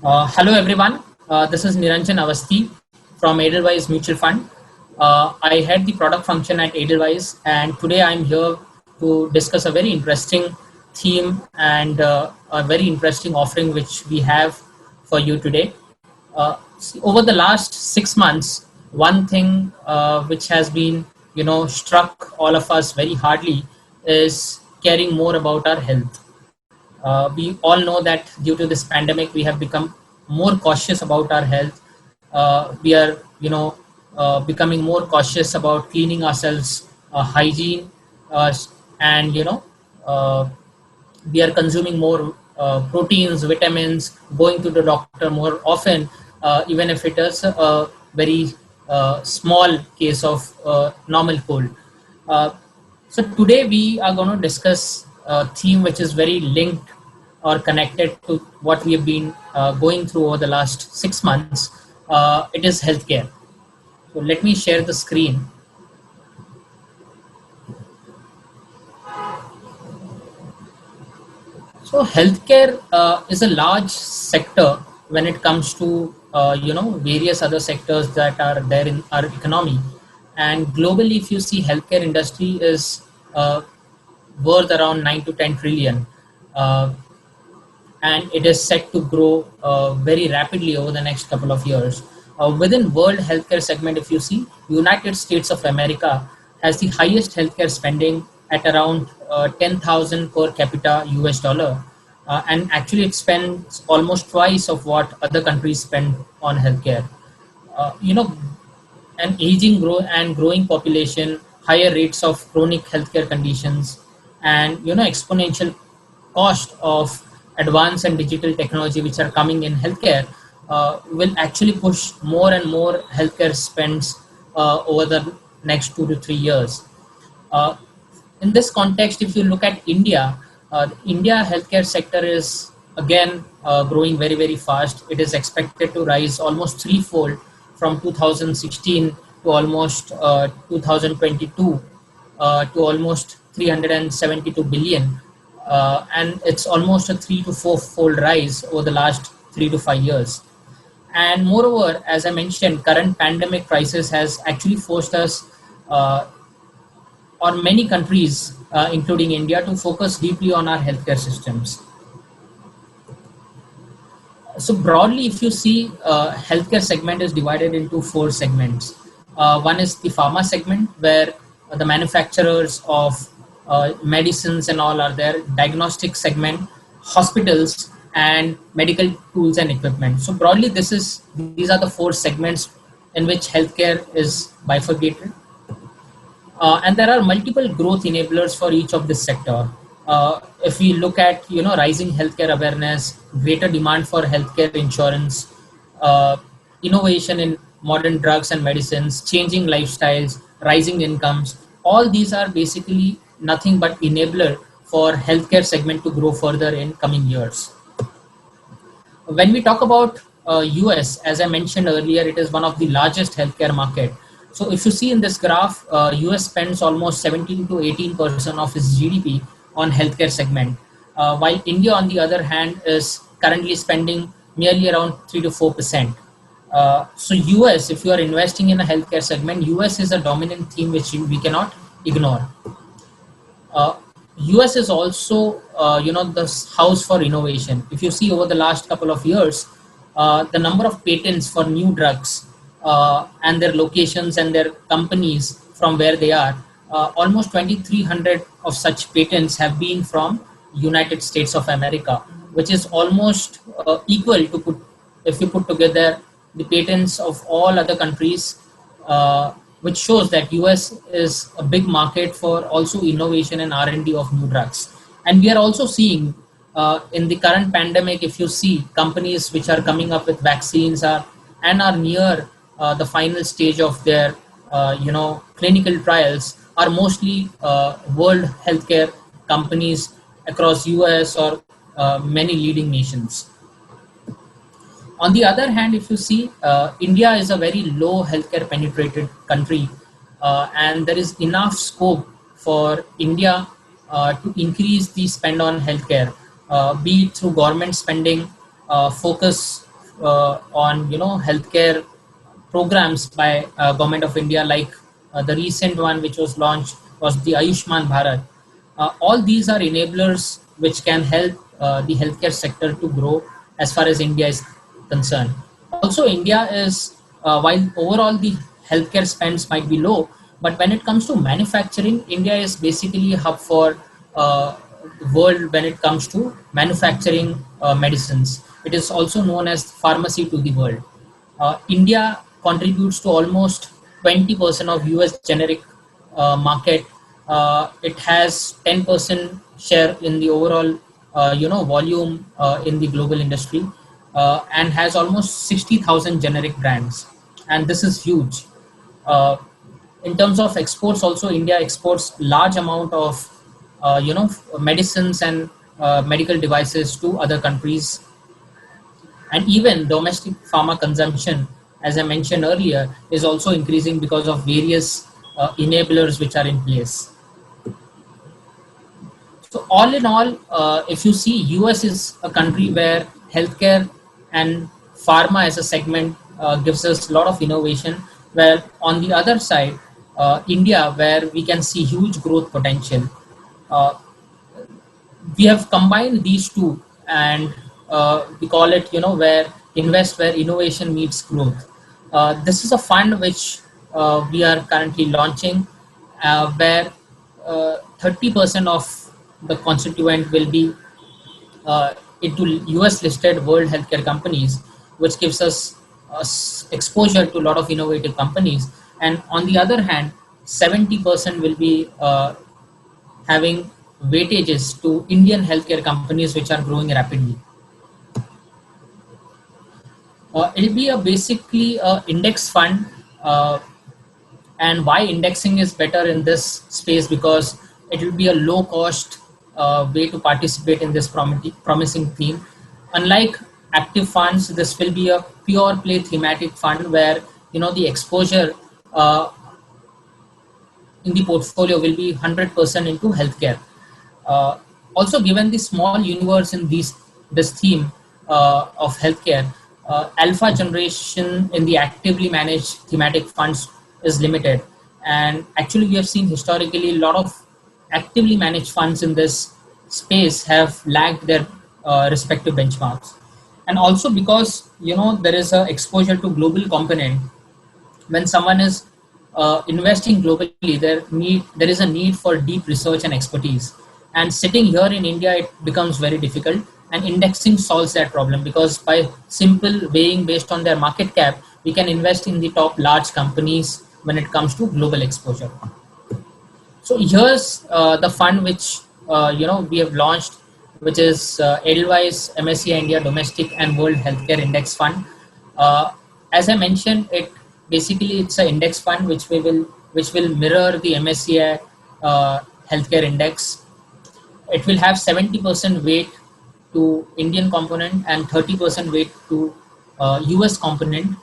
Hello everyone. This is Niranjan Avasti from Edelweiss Mutual Fund. I head the product function at Edelweiss, and today I'm here to discuss a very interesting theme and a very interesting offering which we have for you today. Over the last 6 months, one thing which has been, struck all of us very hardly is caring more about our health. We all know that due to this pandemic, we have become more cautious about our health. We are, becoming more cautious about cleaning ourselves, hygiene, and uh, we are consuming more proteins, vitamins, going to the doctor more often, even if it is a very small case of normal cold. Uh, so today we are going to discuss a theme which is very linked or connected to what we have been going through over the last 6 months. It is healthcare. So let me share the screen. So healthcare is a large sector when it comes to various other sectors that are there in our economy. And globally, if you see, healthcare industry is worth around 9 to 10 trillion, uh, and it is set to grow very rapidly over the next couple of years. Within world healthcare segment, if you see, United States of America has the highest healthcare spending at around 10,000 per capita US dollar, and actually it spends almost twice of what other countries spend on healthcare. Uh, you know, an aging and growing population, higher rates of chronic healthcare conditions, and exponential cost of advanced and digital technology which are coming in healthcare will actually push more and more healthcare spends over the next 2 to 3 years. Uh, in this context, if you look at India, India healthcare sector is again growing very very fast. It is expected to rise almost threefold from 2016 to almost 2022 to almost 372 billion, and it's almost a 3 to 4 fold rise over the last 3 to 5 years. And moreover, as I mentioned, current pandemic crisis has actually forced us, uh, or many countries, including India, to focus deeply on our healthcare systems. So broadly, if you see, healthcare segment is divided into four segments. One is the pharma segment, where the manufacturers of medicines and all are there. Diagnostic segment, hospitals, and medical tools and equipment. So broadly, these are the four segments in which healthcare is bifurcated. And there are multiple growth enablers for each of this sector. If we look at rising healthcare awareness, greater demand for healthcare insurance, uh, innovation in modern drugs and medicines, changing lifestyles, rising incomes, all these are basically nothing but enabler for healthcare segment to grow further in coming years. When we talk about US, as I mentioned earlier, it is one of the largest healthcare market. So if you see in this graph, US spends almost 17 to 18% of its GDP on healthcare segment, while India, on the other hand, is currently spending merely around 3 to 4%. So US, if you are investing in a healthcare segment, US is a dominant theme which we cannot ignore. uh, US is also, the house for innovation. If you see over the last couple of years, the number of patents for new drugs and their locations and their companies from where they are, almost 2,300 of such patents have been from United States of America, which is almost equal to if you put together the patents of all other countries, which shows that US is a big market for also innovation and R&D of new drugs. And we are also seeing in the current pandemic, if you see companies which are coming up with vaccines and are near the final stage of their clinical trials, are mostly world healthcare companies across US or many leading nations. On the other hand, if you see, India is a very low healthcare penetrated country, and there is enough scope for India to increase the spend on healthcare, be it through government spending, focus on healthcare programs by government of India, like the recent one which was launched was the Ayushman Bharat. All these are enablers which can help the healthcare sector to grow as far as India is concerned. Also, India is, while overall the healthcare spends might be low, but when it comes to manufacturing, India is basically a hub for the world when it comes to manufacturing medicines. It is also known as pharmacy to the world. India contributes to almost 20% of US generic market. It has 10% share in the overall volume in the global industry, and has almost 60,000 generic brands, and this is huge. Uh, in terms of exports, also India exports large amount of medicines and medical devices to other countries, and even domestic pharma consumption, as I mentioned earlier, is also increasing because of various enablers which are in place. So all in all, if you see, US is a country where healthcare and pharma as a segment gives us a lot of innovation. Where on the other side, India, where we can see huge growth potential. Uh, we have combined these two, and we call it, where invest where innovation meets growth. This is a fund which we are currently launching, where 30% of the constituent will be into US listed world healthcare companies, which gives us exposure to a lot of innovative companies. And on the other hand, 70% will be having weightages to Indian healthcare companies which are growing rapidly. It'll be a basically a index fund, uh, and why indexing is better in this space, because it will be a low cost way to participate in this promising theme. Unlike active funds, this will be a pure play thematic fund where the exposure uh, in the portfolio will be 100% into healthcare. Uh, Also, given the small universe in this theme of healthcare, alpha generation in the actively managed thematic funds is limited. And actually, we have seen historically a lot of actively managed funds in this space have lagged their respective benchmarks. And also because there is a exposure to global component. When someone is investing globally, there is a need for deep research and expertise. And sitting here in India, it becomes very difficult. And indexing solves that problem, because by simple weighing based on their market cap, we can invest in the top large companies when it comes to global exposure. So here's the fund which we have launched, which is Edelweiss MSCI India Domestic and World Healthcare Index Fund. Uh, as I mentioned, it's an index fund which will mirror the MSCI Healthcare Index. It will have 70% weight to Indian component and 30% weight to US component.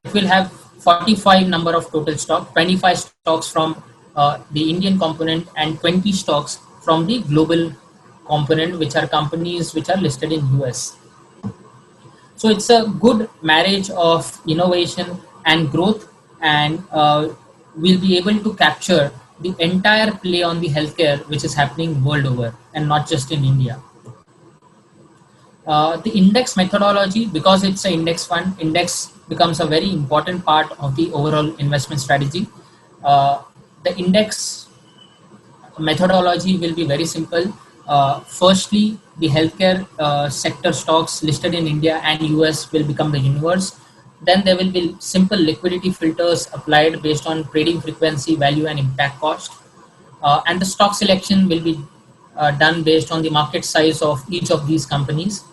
It will have 45 number of total stock, 25 stocks from the Indian component and 20 stocks from the global component, which are companies which are listed in US. So it's a good marriage of innovation and growth, and we'll be able to capture the entire play on the healthcare which is happening world over and not just in India. The index methodology, because it's an index fund, index becomes a very important part of the overall investment strategy. The index methodology will be very simple. Firstly, the healthcare sector stocks listed in India and US will become the universe. Then there will be simple liquidity filters applied based on trading frequency, value, and impact cost. And the stock selection will be done based on the market size of each of these companies.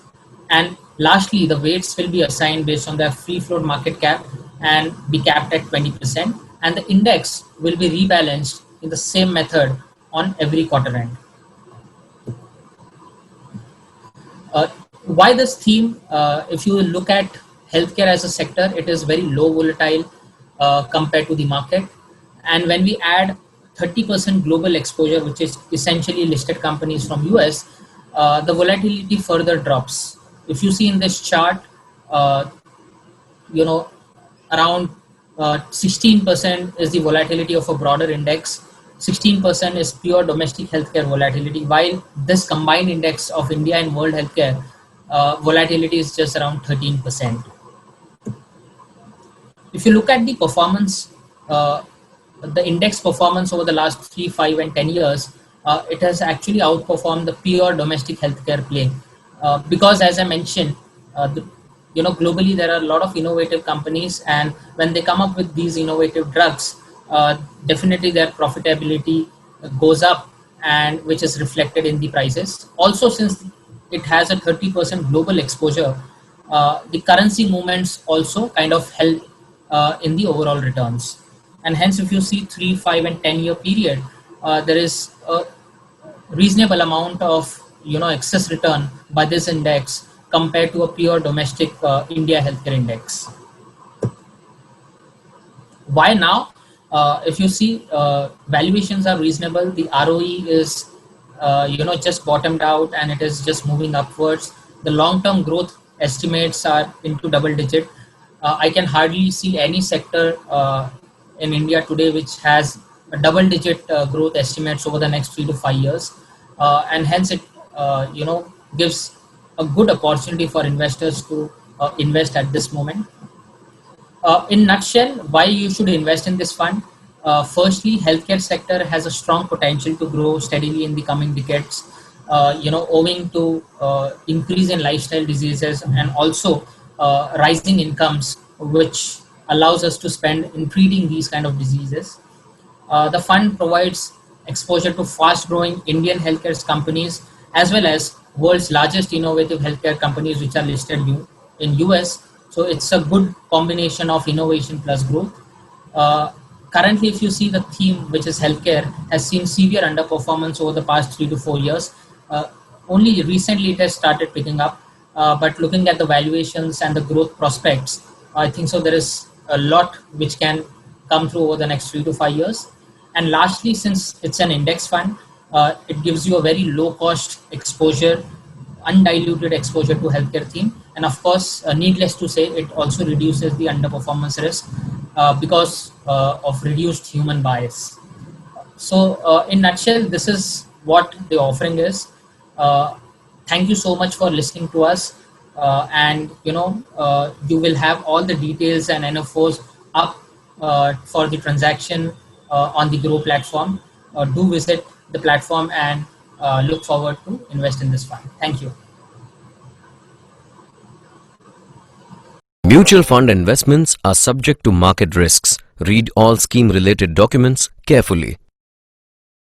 And lastly, the weights will be assigned based on their free float market cap and be capped at 20%. And the index will be rebalanced in the same method on every quarter end. Uh, why this theme? If you look at healthcare as a sector, it is very low volatile compared to the market. And when we add 30% global exposure, which is essentially listed companies from US, the volatility further drops. If you see in this chart, uh, you know around 16% is the volatility of a broader index. 16% is pure domestic healthcare volatility, while this combined index of India and world healthcare volatility is just around 13%. If you look at the performance, the index performance over the last 3, 5, and 10 years, it has actually outperformed the pure domestic healthcare play. Because, as I mentioned, globally there are a lot of innovative companies, and when they come up with these innovative drugs, definitely their profitability goes up, and which is reflected in the prices. Also, since it has a 30% global exposure, the currency movements also kind of help in the overall returns. And hence, if you see 3, 5, and 10-year period, there is a reasonable amount of excess return by this index compared to a pure domestic India healthcare index. Why now? If you see, valuations are reasonable. The ROE is just bottomed out, and it is just moving upwards. The long-term growth estimates are into double digit. I can hardly see any sector in India today which has a double digit growth estimates over the next 3 to 5 years, and hence it gives a good opportunity for investors to invest at this moment. In nutshell, why you should invest in this fund? Firstly, healthcare sector has a strong potential to grow steadily in the coming decades. Owing to increase in lifestyle diseases, and also rising incomes, which allows us to spend in treating these kind of diseases. The fund provides exposure to fast-growing Indian healthcare companies, as well as world's largest innovative healthcare companies, which are listed in US. So it's a good combination of innovation plus growth. Currently, if you see the theme, which is healthcare, has seen severe underperformance over the past 3 to 4 years. Only recently it has started picking up, but looking at the valuations and the growth prospects, I think so there is a lot which can come through over the next 3 to 5 years. And lastly, since it's an index fund, it gives you a very low cost exposure, undiluted exposure to healthcare theme. And of course, needless to say, it also reduces the underperformance risk because of reduced human bias. So, in nutshell, this is what the offering is. Uh, Thank you so much for listening to us, and you will have all the details and NFOs up for the transaction on the Grow platform. Do visit the platform, and look forward to invest in this fund. Thank you. Mutual fund investments are subject to market risks. Read all scheme related documents carefully.